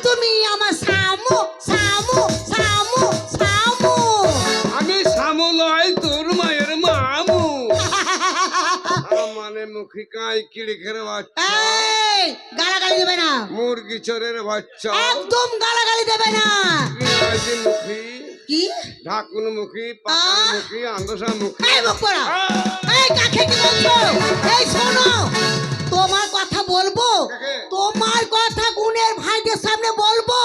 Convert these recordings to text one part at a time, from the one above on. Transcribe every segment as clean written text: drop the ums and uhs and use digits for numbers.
তুমি আমার শামু শামু শামু শামু। আমি শামু লয় তোর মায়ের মামু। মানে মুখী কাই কিড়িখের বাচ্চা, এই গালাগালি দেবে না, মুরগি চোরের বাচ্চা, একদম গালাগালি দেবে না। মুখী কি ঢাকুন মুখী, পাকা মুখী, আন্দোসা মুখী। এই মুখ পড়া, এই কাকে কি বলছো? এই শোনো, তোমার কথা বলবো, তোমার কথা গুণের ভাইদের সামনে বলবো,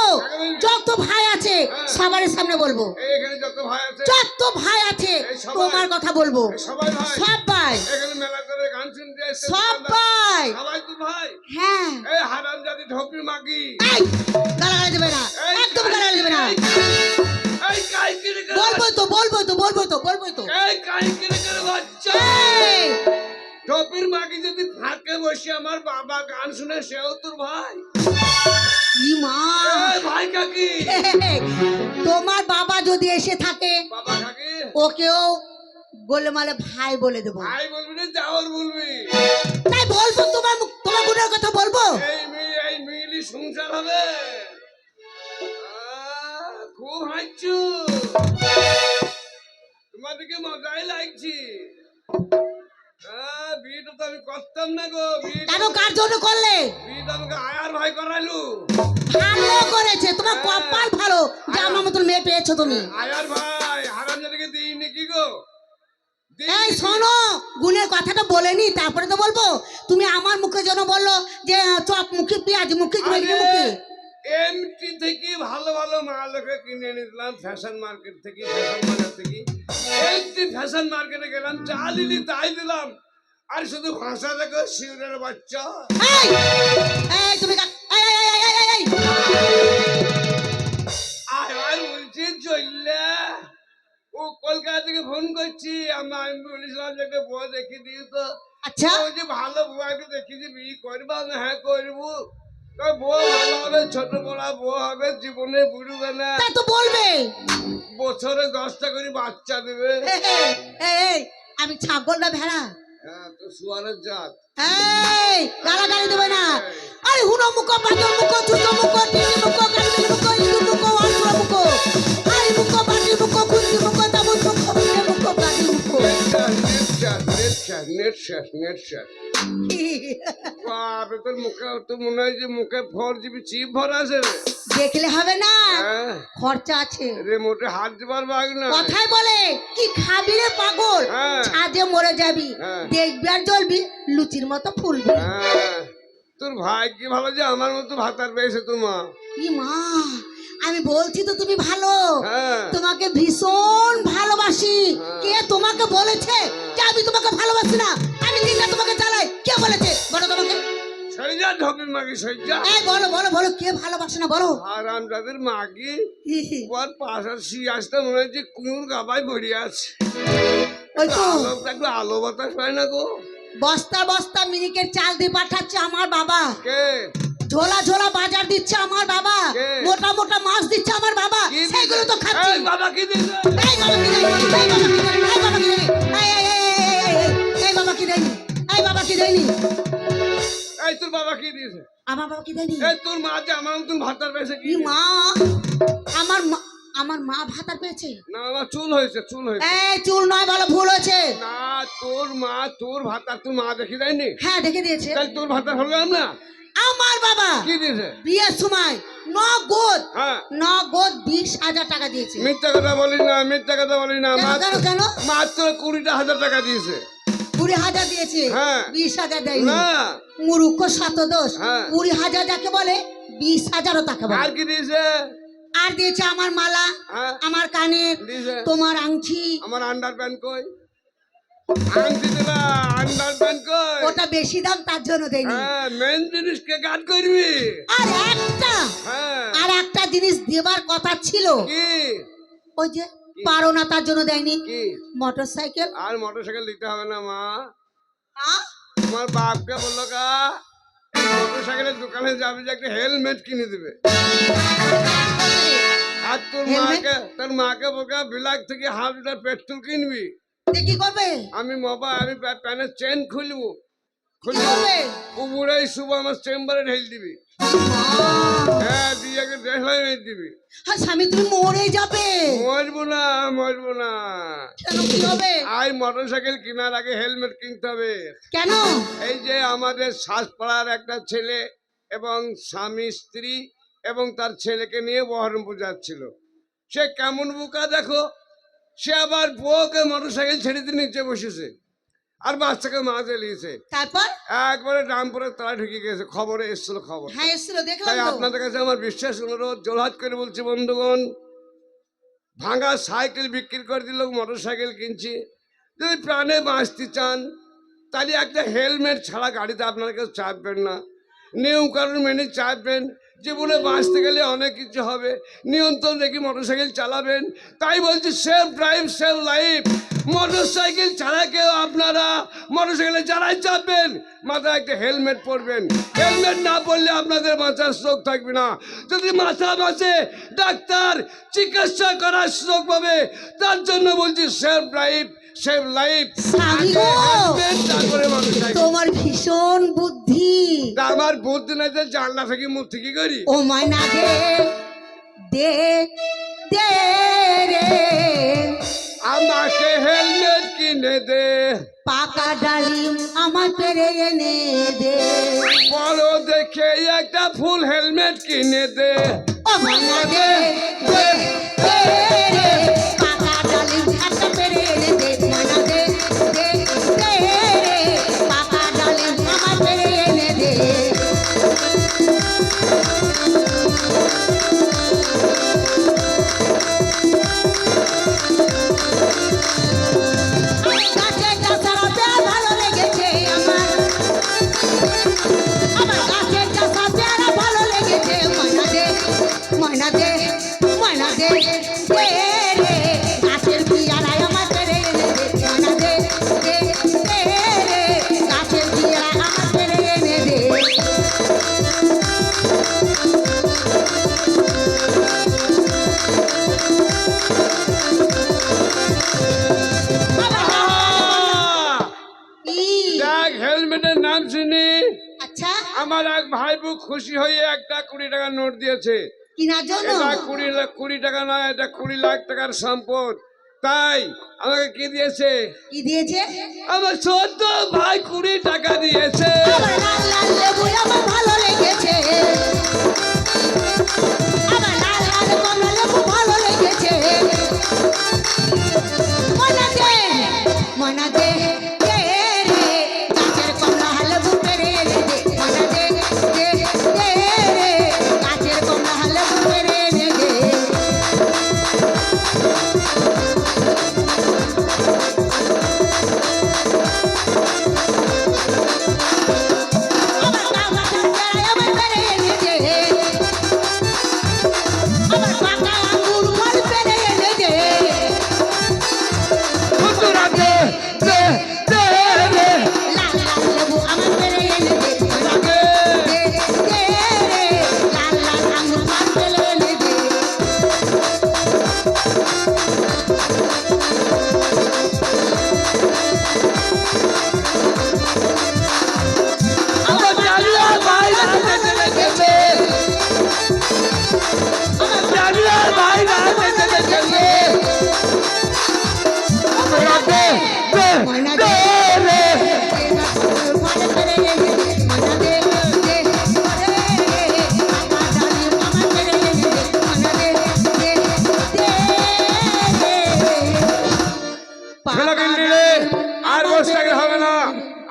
যত ভাই আছে সবার সামনে বলবো, এখানে যত ভাই আছে, যত ভাই আছে তোমার কথা বলবো। সবাই ভাই, সবাই এখানে মেলা করে গান শুনতে এসেছে সবাই, সবাই তো ভাই। হ্যাঁ এই হারামজাদি ঢোকির মাগি, এই গালাগালি দেবে না, একদম গালাগালি দেবে না। এই কাই কিড়িখের বলবো তো বলবো তো বলবো তো বলবো তো। এই কাই কিড়িখের বাচ্চা, এই ঢোকির মাগি যদি ফাঁকে বসে আমার বাবা গান শুনে, সেও তোর ভাই। ই মা, এই ভাই কাকি, তোমার বাবা যদি এসে থাকে বাবা কাকি, ওকেও গোলমালে ভাই বলে দেবো। ভাই বলবি না যাওয়ার বলবি? তাই বলবো, তোমার তোমার গুণের কথা বলবো। এই মিলি সংসার হবে। খুব হাসছো, তোমাদেরকে মজাই লাগছে। বিয়েটা তো আমি করতাম না গো। কেন, কার জন্য করলে? বিয়েটা আমাকে আয়ার ভাই করাইলু। ভালো করেছে, তোমার কপাল ভালো যে আমার মতন মেয়ে পেয়েছো তুমি। আয়ার ভাই হারামজাদিকে দিইনি কি গো? এই শোনো, গুণের কথাটা বলেনি তারপরে তো বলবো। তুমি আমার মুখে যেন বললো যে চপ মুখে পেঁয়াজ মুখে মুখে। এমটি থেকে ভালো ভালো মাল কিনে নিলাম ফ্যাশন মার্কেট থেকে, ফ্যাশন বাজার থেকে। এমটি ফ্যাশন মার্কেটে গেলাম, যা দিলি তাই দিলাম। আর শুধু ভাষা দেখো শিউরের বাচ্চা। এই এই তুমি এই এই এই এই এই আর বলছি চললে ও কলকাতা থেকে ফোন করছি। আমি বলেছিলাম যে একটা বউ দেখি দিই তো। আচ্ছা, ওই যে ভালো বউ একটা দেখি বিয়ে করবা না? হ্যাঁ করবো। বউ ভালো হবে, ছোট বড় বউ হবে, জীবনে বুড়বে না, তাই তো বলবে। বছরে 10টা করে বাচ্চা দেবে। এই আমি ছাগল না ভেড়া? হ্যাঁ তো সুয়ারের জাত। এই গালাগালি দেবে না। আরে হুনো মুখ, বাদর মুখ, ছুটো মুখ, টিনি মুখ, কাটলি মুখ, ইঁদুর মুখ, আলুরা মুখ, আই মুখ, বাটি মুখ, খুঁজি মুখ, তাবুত মুখ, হুনে মুখ, কাটি মুখ। বাপরে তোর মুখে তো মনে হয় যে মুখে 4GB চিপ ভরা আছে রে। দেখলে হবে না, হ্যাঁ খরচা আছে। রে মোটে হাত দিবার বাগ না। কথাই বলে কি খাবি রে পাগল, হ্যাঁ। ছাদে মরে যাবি, হ্যাঁ। দেখবি আর জ্বলবি, লুচির মতো ফুলবি। হ্যাঁ, তোর ভাই কি ভালো যে আমার মতো ভাতার পেয়েছে তোর মা। ই মা, আমি বলছি তো তুমি ভালো, হ্যাঁ তোমাকে ভীষণ ভালোবাসি। কে তোমাকে বলেছে যে আমি তোমাকে ভালোবাসি না? আমি নিজে তোমাকে চালাই, কে বলেছে বলো তোমাকে? সৈজা ঢোকির মাগি সৈজা। এই বলো বলো বলো, কে ভালোবাসে না বলো? আরাম যাদের মাগি ওর পাশে আসতে মনে হচ্ছে কুকুর গাবাই ভরে আছে। ওই তো একটু আলো বাতাস পায় না গো। বস্তা বস্তা মিনিকের চাল দিয়ে পাঠাচ্ছে আমার বাবা, কে ঝোলা ঝোলা বাজার দিচ্ছে আমার বাবা, কে? মোটা মোটা মাছ দিচ্ছে আমার বাবা, কি দিছে? সেইগুলো তো খাচ্ছি। এই বাবা কি দিছে? এই বাবা কি দেয়নি, এই বাবা কি দেয়নি, এই বাবা কি দেয়নি, এই বাবা কি দেয়নি, এই বাবা কি দেয়নি, এই তোর বাবা কি দিয়েছে? আমার বাবা কি দেয়নি। এই তোর মা যে আমার মতন ভাতার পেয়েছে কি? কি মা, আমার মা ভাতার পেয়েছে? না আমার চুল হয়েছে, চুল হয়েছে। এই চুল নয় বলো, ভুল হয়েছে। না তোর মা তোর ভাতার তোর মা দেখি দেয়নি? হ্যাঁ দেখে দিয়েছে। তাহলে তোর ভাতার হলাম না? আমার বাবা কি দিয়েছে? বিয়ের সময় নগদ হ্যাঁ 20,000 টাকা দিয়েছে। মিথ্যা কথা বলি না, মিথ্যা কথা বলি না। কেন কেন? মাত্র 20,000 টাকা দিয়েছে। 20,000 দিয়েছে, হ্যাঁ। 20,000 দেয়নি। না মূর্খ শতদোষ। হ্যাঁ। 20,000 যাকে বলে 20,000ও তাকে বলে। আর কি দিয়েছে? আর দিয়েছে আমার মালা, হ্যাঁ আমার কানের, দিয়েছে। তোমার আংটি। আমার আন্ডার প্যান্ট কই? আংটি দিলা, আন্ডার প্যান্ট কই? ওটা বেশি দাম তার জন্য দেয়নি। হ্যাঁ মেন জিনিসকে গার্ড করবি। হ্যাঁ আর একটা জিনিস দেবার কথা ছিল, কি? ওই যে পারো না তার জন্য দেয়নি। কি? মোটরসাইকেল। আর মোটরসাইকেল দিতে হবে না মা। হ্যাঁ? তোমার বাপকে বললো কা মোটরসাইকেলের দোকানে যাবে যে একটা হেলমেট কিনে দেবে। আর তোর মাকে বলকা বিলাক থেকে ½ লিটার পেট্রোল কিনবি। কি করবে? আমি প্যানের চেন খুলবো, কি করবে? উপরেই শুভ আমার চেম্বারে ঢেল দিবি। হ্যাঁ দিয়ে মেরে দিবি। আর স্বামী তুমি মরে যাবে। মরবো না, মরবো না। কেন, কি হবে? আই মোটরসাইকেল কেনার আগে হেলমেট কিনতে হবে। কেন? এই যে আমাদের শ্বাসপাড়ার একটা ছেলে এবং স্বামী স্ত্রী এবং তার ছেলেকে নিয়ে বহরমপুর যাচ্ছিল। সে কেমন বোকা দেখো, সে আবার বউকে মোটরসাইকেল ছেড়ে দিয়ে নিচে বসেছে আর বাচ্চাকে মাঝে নিয়েছে, তারপর? একবারে ডাম্পরের তলায় ঢুকে গেছে। খবরে এসেছিল খবর। হ্যাঁ এসেছিল, দেখলাম তাই তো। আপনাদের কাছে আমার বিশ্বাস অনুরোধ, জোরহাত করে বলছি বন্ধুগণ, ভাঙা সাইকেল বিক্রি করে দিল, মোটর সাইকেল কিনছি। যদি প্রাণে বাঁচতে চান তাহলে একটা হেলমেট ছাড়া গাড়িতে আপনারা কেউ চাপবেন না। নিয়ম কানুন মেনে চাপবেন। জীবনে বাঁচতে গেলে অনেক কিছু হবে, নিয়ন্ত্রণ রেখে মোটর সাইকেল চালাবেন। তাই বলছি safe drive save life. Motor cycle ছাড়া কেউ আপনারা মোটর সাইকেলে যারাই চাপবেন মাথায় একটা হেলমেট পরবেন। হেলমেট না পরলে আপনাদের মাথার সুযোগ থাকবে না। যদি মাথা বাঁচে ডাক্তার চিকিৎসা করার সুযোগ পাবে। তার জন্য বলছি সেফ ড্রাইভ সেভ লাইফ। স্বামী গো, তারপরে মোটর সাইকেল। তোমার ভীষণ বুদ্ধি। তা আমার বুদ্ধি নাই যে জানলা থেকে মুক্তি কি করি। ও মায়না দে দে দে রে, আমাকে হেলমেট কিনে দে, পাকা ডালিম আমার পেরে এনে দে। বড় দেখে একটা ফুল হেলমেট কিনে দে। ও মায়না দে দে দে রে, পাকা ডালিম একটা পেরে এনে দে। মায়না দে দে দে রে, পাকা ডালিম আমার পেরে এনে দে। গাছে গাছারা পেয়ারা ভালো লেগেছে আমার, আমার গাছের গাছা পেয়ারা ভালো লেগেছে। ময়না দে ময়না দে ময়না দে দে রে, গাছের পেয়ারা আমার পেরে এনে দে। ময়না দে দে দে রে, গাছের পেয়ারা আমার পেরে এনে দে। কি? দেখ হেলমেটের নাম শুনি আচ্ছা, আমার এক ভাইবু খুশি হয়ে একটা 20 টাকার নোট দিয়েছে। কিনার জন্য? এটা 20 টাকা নয়, এটা 20 লাখ টাকার সম্পদ। তাই আমাকে কি দিয়েছে? কি দিয়েছে? আমার ছোট ভাই 20 টাকা দিয়েছে। আমার লাল লাল লেবু আমার ভালো লেগেছে, আমার লাল লাল কমলা লেবু ভালো লেগেছে। ময়না দে ময়না দে দে রে, গাছের কমলা লেবু পেরে এনে দে। ময়না দে দে দে রে, গাছের কমলা লেবু পেরে এনে দে। আমার কাকা পেয়ারা আমার পেরে এনে দে, আমার পাকা আঙ্গুর ফল পেরে এনে দে। হুজুরা দে দে দে রে, লাল লাল লেবু আমার পেরে এনে দে। ময়না দে দে দে রে, লাল লাল আঙ্গুর ফল পেরে এনে দে। আমার জানুয়ার ভাই রাতে চলে গেছে, আমার জানুয়ার ভাই রাতে চলে গেছে। ময়না দে দে ময়না দে দে রে, ফল পেরে এনে দে। ময়না দে দে দে রে, পাকা ডালিম আমার পেরে এনে দে। ময়না দে দে দে রে, ছেলে কিনলি রে, আর বসে থাকলে হবে না।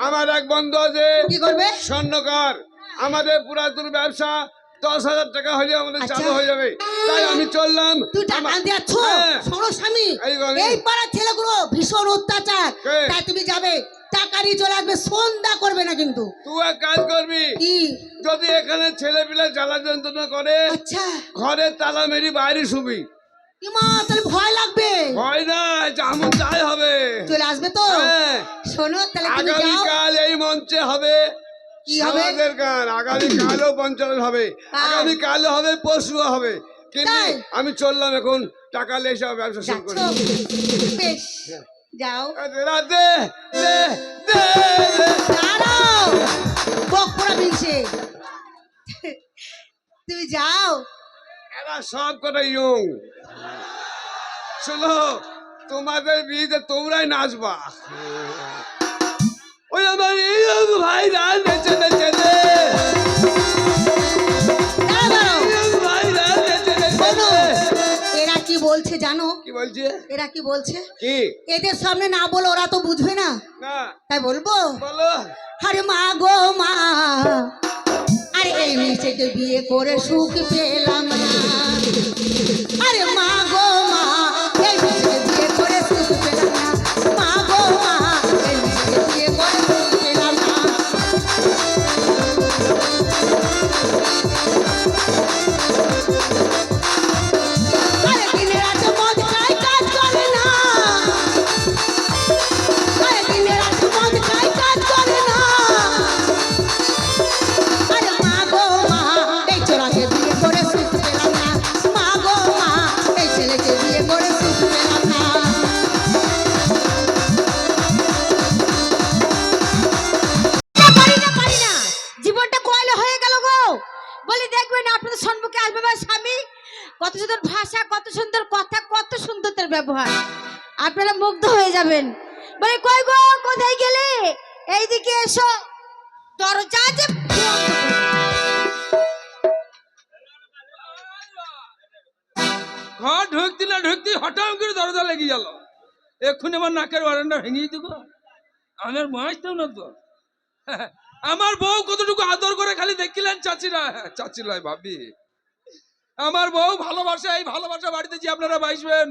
আমার এক বন্ধু আছে কি করবে? স্বর্ণকার, আমাদের পুরাতন ব্যবসা 10,000 টাকা হলে আমাদের আচ্ছা। চালু হয়ে যাবে। তাই আমি চললাম। তুই টাকা আমার- দিয়েছ? হ্যাঁ। শোনো স্বামী, এই গো- এই পাড়ার ছেলেগুলো ভীষণ অত্যাচার। কে? তাই তুমি যাবে, টাকা নিয়ে চলে আসবে, সন্ধ্যা করবে না কিন্তু। তুই এক কাজ করবি, কি? যদি এখানে ছেলে পিলে জ্বালা যন্ত্রণা করে আচ্ছা, ঘরে তালা মেরি বাইরে শুবি। কি মা, তাহলে ভয় লাগবে। ভয় না, যেমন তাই হবে। চলে আসবে তো? হ্যাঁ। শোনো, তাহলে তুমি যাও। আগামীকাল এই মঞ্চে হবে কি হবে? আমাদের গান। আগামীকালও পঞ্চায়েত হবে, আগামীকালও হবে, পরশুও হবে। কিন্তু তাই? আমি চললাম এখন, টাকা লেসে ব্যবসা শুরু করি। যাচ্ছ? বেশ, যাও। রাতে দে দে দে। দাঁড়াও, বক পড়া মিলছে। তুমি যাও। এরা সব কটা ইয়ং। শোনো, তোমাদের বিয়েতে তোমরাই নাচবা। ওই আমার ইয়ং ভাইরা নেচে নেচে রে, ইয়ং ভাইরা নেচে নেচে শোনো, রে। এরা কি বলছে জানো? কি বলছে? এরা কি বলছে? কি? এদের সামনে না বলো, ওরা তো বুঝবে না, না তাই বলবো। বলো। আরে মা গো মা, আরে এই মেয়েকে বিয়ে করে সুখ পেলাম না। আরে মা গো মা, এই মেয়েকে বিয়ে করে সুখ পেলাম না। মা গো মা, এই মেয়েকে বিয়ে করে সুখ পেলাম না। আরে দিনে রাতে মদ খাই, কাজ করে না। আরে দিনে রাতে মদ খাই, কাজ করে না। আরে মা গো মা, এই চোরাকে বিয়ে করে সুখ পেলাম না। মা গো মা, এই ছেলেকে বিয়ে করে সুখ পেলাম না। পারি না, জীবনটা কয়লা হয়ে গেল গো। বলি দেখবেন আপনাদের সম্মুখে আসবে আমার স্বামী, কত সুন্দর ভাষা, কত সুন্দর কথা, কত সুন্দর তার ব্যবহার, আপনারা মুগ্ধ হয়ে যাবেন। বলি কই গো, কোথায় গেলে? এইদিকে এসো। দরজা যে বন্ধ করে। ঘর ঢুকতি না ঢুকতি হঠাৎ করে দরজা লেগে গেল। এক্ষুনি আমার নাকের বারান্দা ভেঙে দিব। আমার মাছতেও না তো। আমার বউ কতটুকু আদর করে খালি দেখিলেন চাচিরা। চাচিরা ভাবি আমার বউ ভালোবাসা, এই ভালোবাসা বাড়িতে যে আপনারা বাইসবেন,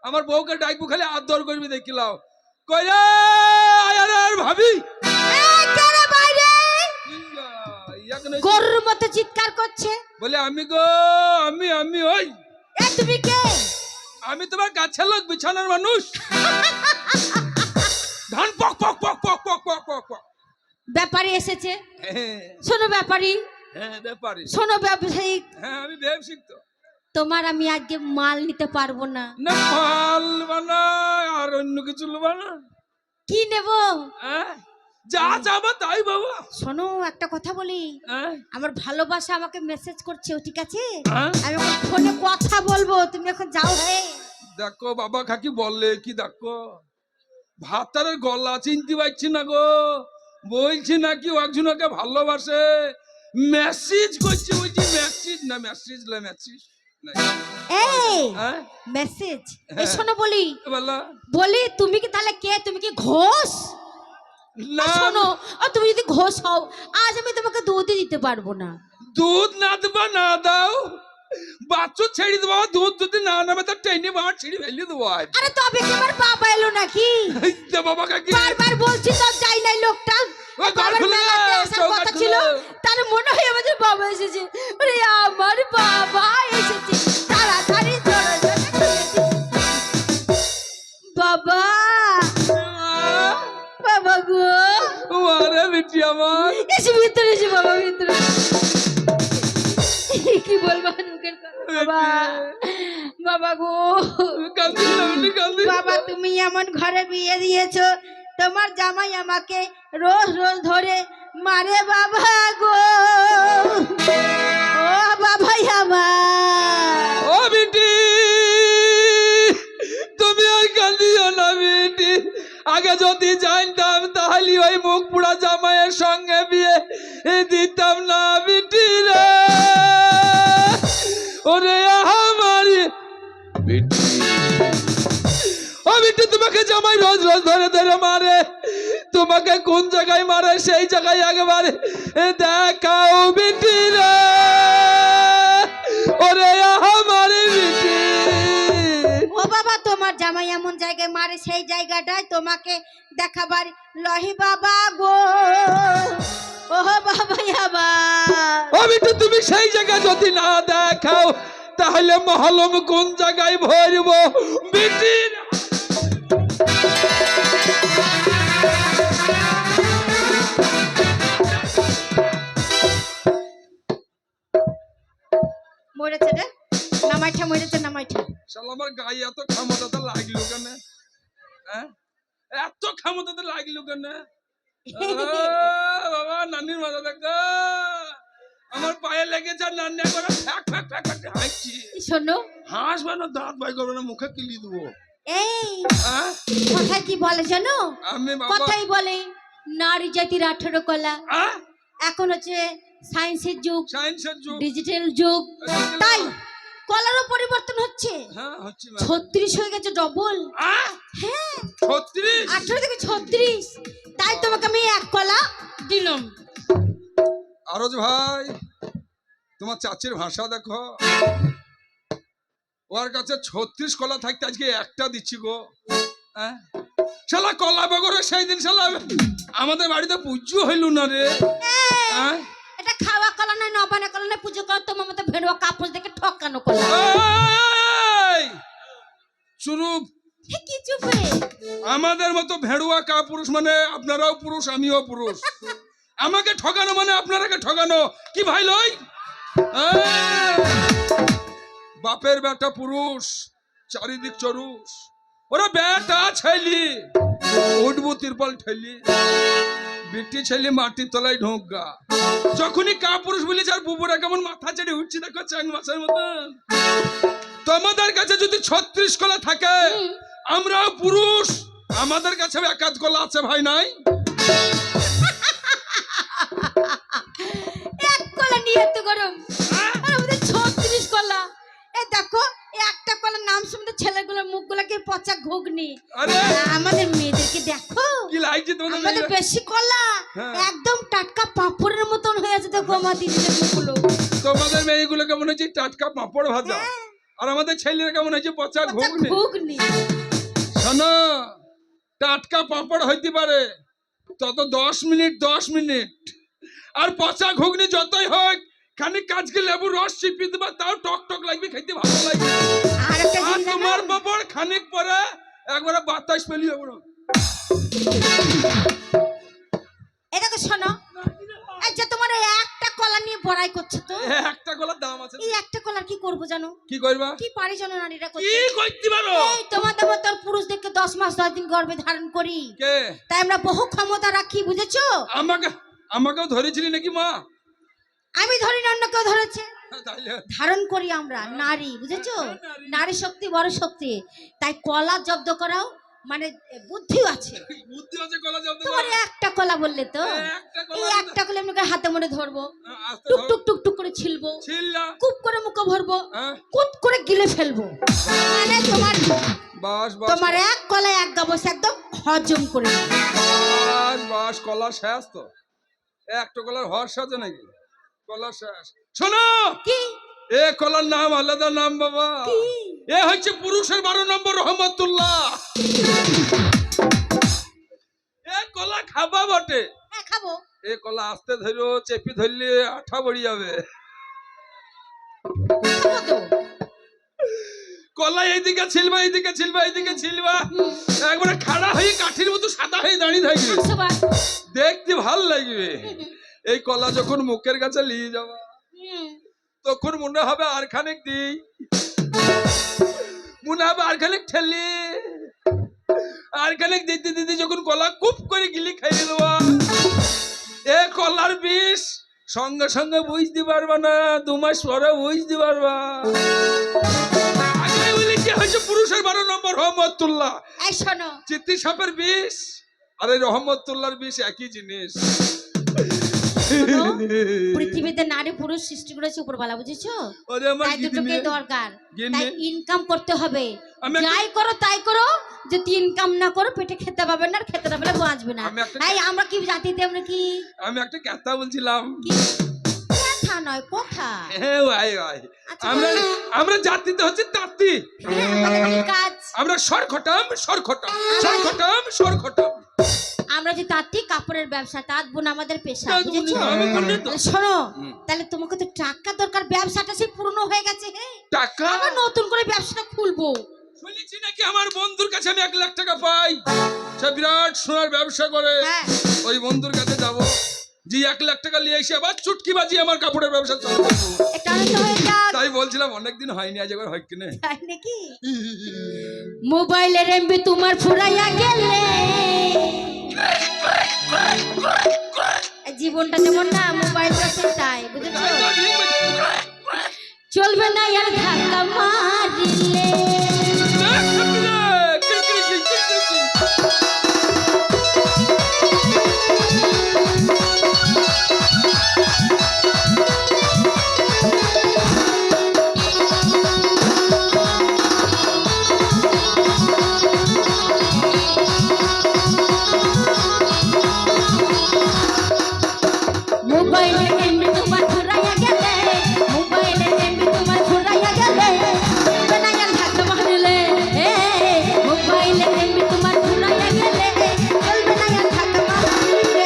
আমার বউকে ডাকবো খালি আদর করবি দেখিলাও। কইরে আয়ার ভাবি এই কেরে বাইরে? ইয়াকে গরুর মতো চিৎকার করছে। বলে আমি গো, আমি ওই এ তুমি কে? আমি তোমার গাছের লোক, বিছানার মানুষ। ধান পক পক পক পক পক পক পক পক। ব্যাপারী এসেছে। হ্যাঁ শোনো ব্যাপারী, হ্যাঁ ব্যাপারী। শোনো ব্যবসায়ী, হ্যাঁ আমি ব্যবসায়িক তো। তোমার আমি আজকে মাল নিতে পারবো না। না মাল বানা আর অন্য কিছু লোবা না। কি নেব? হ্যাঁ যা যাবো তাই বাবা। শোনো একটা কথা বলি, হ্যাঁ আমার ভালোবাসা আমাকে মেসেজ করছে, ঠিক আছে? হ্যাঁ? আমি এখন ফোনে কথা বলবো, তুমি এখন যাও। হ্যাঁ দেখো বাবা কাকি বললে কি, দেখো ভাতারের গলা চিনতে পারছি না গো। বলছি নাকি ও একজনকে ভালোবাসে, মেসেজ করছে। বলছি মেসেজ না, মেসেজ না, মেসেজ না। এই হ্যাঁ মেসেজ, এই শোনো বলি, বলা বলি তুমি কি তাহলে কে? তুমি কি ঘোষ? না শোনো, আর তুমি যদি ঘোষ হও, আজ আমি তোমাকে দুধই দিতে পারবো না। দুধ না দেবা না দাও, বাচ্চা ছেড়ে দেবো। দুধ যদি না নামে তো ট্রেনে বাবার ছিঁড়ে ফেলে দেবো। আজ আরে তবে কি আমার বাবা এলো নাকি? বাবা কাকি বারবার বলছি তো, যাই নাই লোকটা। ওই ঘর বাবার খুলে মেলাতে দাও, আসার চৌকাঠ কথা খুলে ছিল, দাও। তার মনে হয় আমাদের বাবা এসেছে। আরে আমার বাবা এসেছে, তাড়াতাড়ি দরজাটা খুলে দিই। বাবা, বাবা গো, আরে বেটি আমার এসে ভিতরে এসে, বাবা ভিতরে। কি বলবো মুখের কথা? বাবা, বাবা গো, কান্দি না বেটি, কান্দি না। বাবা তুমি এমন ঘরে বিয়ে দিয়েছো, তোমার জামাই আমাকে রোজ রোজ ধরে মারে বাবা গো। ও বাবা আমার, ও বেটি তুমি আর কান্দিও না বেটি। আগে যদি জানতাম তাহলে ওই মুখ পুরা জামাইয়ের সঙ্গে বিয়ে দিতাম না বেটি রে। ওরে আমার বেটি, ও বেটি তোমাকে জামাই রোজ রোজ ধরে ধরে মারে, তোমাকে কোন জায়গায় মারে সেই জায়গায় একবারে দেখাও বেটি রে। ওরে আমার বেটি, ও বাবা তোমার জামাই এমন জায়গায় মারে, সেই জায়গাটায় তোমাকে দেখাবার লহি বাবা গো। ও বাবা আমার, ও বেটি তুমি সেই জায়গায় যদি না দেখাও তাহলে মহলম কোন জায়গায় ভরবো বেটি। মরেছে রে, নামাইঠা মরেছে, নামাইঠা। শালা আমার গায়ে এত ক্ষমতা লাগলো কেন? হ্যাঁ এত ক্ষমতা লাগলো কেন? বাবা নানির মাথা দেখা আমার পায়ে লেগেছে, আর নান্না করে ফ্যাক ফ্যাক ফ্যাক ফ্যাক হাই খাচ্ছি। শোনো, হাসবে না, দাঁত বাই করবে না, মুখে কিলি দেবো। এই হ্যাঁ? কথায় কি বলে জানো? আমি বাবা কথাই বলে নারী জাতির 18 কলা। হ্যাঁ? এখন হচ্ছে সায়েন্সের যুগ, সায়েন্সের যুগ। ডিজিটাল যুগ, তাই কলারও পরিবর্তন হচ্ছে। হ্যাঁ হচ্ছে। 36 হয়ে গেছে, ডবল। হ্যাঁ হ্যাঁ, 36। 18 থেকে 36। তাই তোমাকে আমি 1 কলা দিলাম। আরজ ভাই, তোমার চাচির ভাষা দেখো। ওর কাছে 36 কলা থাকতে আজকে একটা দিচ্ছি গো। হ্যাঁ, শালা কলা বগরে সেই দিন শালা আমাদের বাড়িতে পুজো হইল না রে। হ্যাঁ? এটা খাওয়া কলা নয়, নবানা কলা নয়, পুজো করা তোমার মতো ভেড়ুয়া কাপড় দেখে ঠকানো কলা। এই! চুরুপ। কি চুপে? আমাদের মতো ভেড়ুয়া কাপুরুষ মানে আপনারাও পুরুষ, আমিও পুরুষ। আমাকে ঠকানো মানে আপনারাকে ঠকানো। কি ভাই লই? বাপের বেটা পুরুষ, চারিদিক চরুষ। ওরা বেটা ছেলি উঠবো তিরপল ঠেলি, বিটি ছেলে মাটির তলায় ঢোকা। যখনই কাপুরুষ বলি যার বুবুরা কেমন মাথা চেড়ে উঠছে দেখো চ্যাং মাছের মতন। তোমাদের কাছে যদি 36 কলা থাকে, আমরাও পুরুষ, আমাদের কাছে 1 কলা আছে ভাই নাই? 1 কলা নিয়ে এত গরম, আর আমাদের 36 কলা। এই দেখো, এই একটা কলার নাম শুনতে ছেলেগুলোর মুখগুলোকে পচা ঘুগনি। আরে আমাদের মেয়েদেরকে দেখো, কি লাগছে তোমাদের আমাদের মেয়েরা? বেশি কলা, হ্যাঁ। একদম টাটকা পাপড়ের মতন হয়ে আছে। দেখো আমার দিদিদের মুখগুলো। তোমাদের মেয়েগুলো কেমন হয়েছে টাটকা পাঁপড় ভাজা, আর আমাদের ছেলেরা কেমন হয়েছে পচা পচা ঘুগনি। ঘুগনি। শোনো, টাটকা পাঁপড় হইতে পারে তত 10 মিনিট 10 মিনিট, আর পচা ঘুগনি যতই হোক খানিক কাজকে লেবুর রস চিপি দেবা, তাও টক টক লাগবে, খেতে ভালো লাগবে। আর একটা আর জিনিস তোমার জানো? পাঁপড় খানিক পরে একবারে বাতাস পেলিয়ে বড়। এই দেখো শোনো, এই যে তোমার এই একটা কলা নিয়ে বড়াই করছো তো, একটা কলার দাম আছে। এই একটা কলার কি করবো জানো? কি করবা? কি পারি জানো নারীরা কি করতে? করতে পারো? এই তোমাদের মতন পুরুষদেরকে 10 মাস 10 দিন গর্ভে ধারণ করি, কে? তাই আমরা বহু ক্ষমতা রাখি, বুঝেছো? আমাকেও ধরেছিলি নাকি মা? আমি ধরি না, অন্য কেউ ধরেছে। তাইলে ধারণ করি আমরা নারী, বুঝেছো? নারী শক্তি বড় শক্তি, তাই কলা জব্দ করাও মানে বুদ্ধিও আছে। বুদ্ধি আছে কলা জব্দ তোমার করা। একটা কলা বললে তো, একটা এই কলা একটা কলা এমনি করে হাতে মনে ধরবো, আস্তে টুক ধরো। টুক টুক টুক করে ছিলবো, ছিল্লা। কুপ করে মুখে ভরবো, হ্যাঁ? কুট করে গিলে ফেলবো। মানে তোমার বাস বাস তোমার এক কলায় এক গাবস একদম হজম করে নেবে। বাস বাস, কলা শেষ তো। একটা কলার হর্ষ আছে নাকি? কলা শেষ। শোনো, কি এ কলার নাম আলাদা নাম বাবা। এ হচ্ছে পুরুষের 12 নম্বর রহমতুল্লাহ। এ কলা খাবা বটে। হ্যাঁ খাবো। এ কলা আস্তে ধরো, চেপি ধরলে আঠা বড়ি যাবে। খাবো তো। কলা এইদিকে ছিলবা, এইদিকে ছিলবা, এইদিকে ছিলবা, একবারে খাড়া হয়ে কাঠির মতো সাদা হয়ে দাঁড়িয়ে থাকবে, 100 বার। দেখতে ভাল লাগবে। এই কলা যখন মুখের কাছে নিয়ে যাবা, তখন মনে হবে আর খানিক দিই, মনে হবে আর খানিক ঠেলি, আর খানিক দিতে দিতে যখন কলা কুপ করে গিলি খাইয়ে দেওয়া, এ কলার বিষ সঙ্গে সঙ্গে বুঝতে পারবা না, 2 মাস পরে বুঝতে পারবা। আগে বলেছি হচ্ছে পুরুষের 12 নম্বর রহমতুল্লাহ। এই শোনো, চিত্তি সাপের বিষ আর এই রহমতুল্লাহর বিষ একই জিনিস। শোনো, পৃথিবীতে নারী পুরুষ সৃষ্টি করেছে উপরওয়ালা, বুঝেছো? ওরে আমার তাই দুটোকে গিন্নি। দরকার, গিন্নি। তাই ইনকাম করতে হবে। আমি একটা- যাই করো তাই করো, যদি ইনকাম না করো পেটে খেতে পাবে না, আর খেতে না পেলে বাঁচবে না। আমি একটা- এই আমরা কি জাতিতে, আমরা কি আমি একটা কথা বলছিলাম। কি কথা নয় কথা। হ্যাঁ ভাই ভাই, আচ্ছা, আমরা বলো। আমরা জাতিতে হচ্ছে তাঁতি। হ্যাঁ, আমাদের কি কাজ? আমরা সরখটাম সরখটাম সরখটাম সরখটাম। আমরা যে তাঁতি কাপড়ের ব্যবসা, তাঁত বোন আমাদের পেশা, তাঁত বুনি, বুঝেছো? আমি বললি তো। তাহলে শোনো, তাহলে তোমাকে তো টাকা দরকার, ব্যবসাটা সে পুরনো হয়ে গেছে। হ্যাঁ, টাকা আবার নতুন করে ব্যবসাটা খুলবো। শুনেছি নাকি আমার বন্ধুর কাছে আমি 1 লাখ টাকা পাই, সে বিরাট সোনার ব্যবসা করে। হ্যাঁ, ওই বন্ধুর কাছে যাব, জি 1 লাখ টাকা নিয়ে এসে আবার চুটকি বাজি আমার কাপড়ের ব্যবসা চালু করবো। একটু আনন্দ হয়ে যাক, তাই বলছিলাম অনেকদিন হয়নি, আজ একবার হয় কিনে। তাই নাকি? মোবাইলের এমবি তোমার ফুরাইয়া গেলে, জীবনটা যেমন না মোবাইল পাশে তাই, বুঝেছো? চলবে না আর ধাক্কা মারিলে। মোবাইলে এমবি তোমার ঘুরাইয়া গেলে, মোবাইলে এমবি তোমার ঘুরাইয়া গেলে, চলবে না আর ধাক্কা মারিলে। মোবাইলে এমবি তোমার ঘুরাইয়া গেলে, চলবে না আর ধাক্কা মারিলে।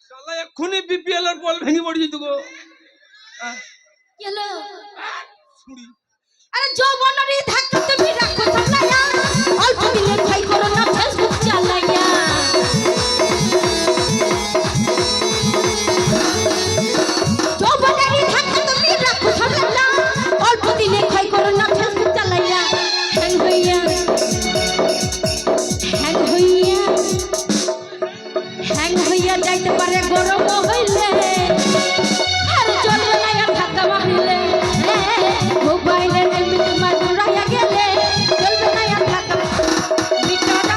শালা এক্ষুনি বিপিএল এর বল ভেঙে পড়ে যেত গো। চলো ছুরি আরে যৌবনের ধাক্কা তুমি রাখো সামলাইয়া, অল্প দিলে ভাই করো না ফেসবুক চালাইয়া। যৌবনের ধাক্কা তুমি রাখো সামলাইয়া, অল্প দিলে ভাই করো না ফেসবুক চালাইয়া। হ্যাং হইয়া হ্যাং হইয়া হ্যাং হইয়া যাইতে পারে গরম হইলে, আর চলবে না আর ধাক্কা মারিলে। মোবাইলে এমবি তোমার ঘুরাইয়া গেলে, চলবে না আর ধাক্কা বিটরা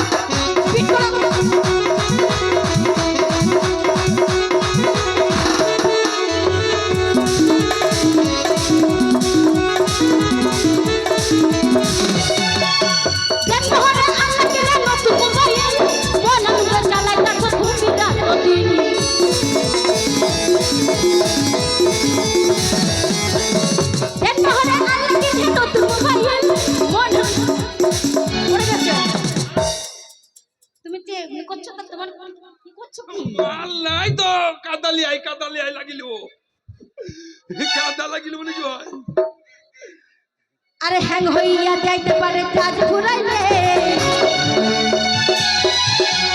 বিটরা। দেখ শহরে আল্লাহ কেন নতুন মোবাইল, মন আমরা চালাই তার ঘুমি রাত দিন। দেখ শহরে আল্লাহ কেন নতুন মোবাইল, মন পড়ে গেছে। তুমি যে এমনি করছো তা তোমার কি করছো কি? মাল নাই তো, কাদালি আই লাগিল, কাদা লাগিল বলে কি হয়? আরে হ্যাং হইয়া যাইতে পারে চার্জ ঘুরাইলে,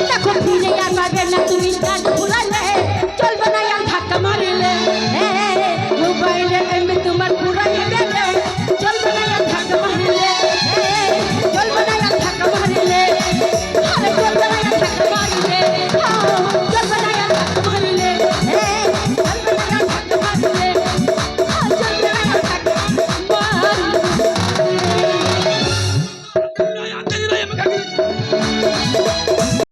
দেখো ফিরে আর পাবে না তুমি চার্জ ঘুরাইলে।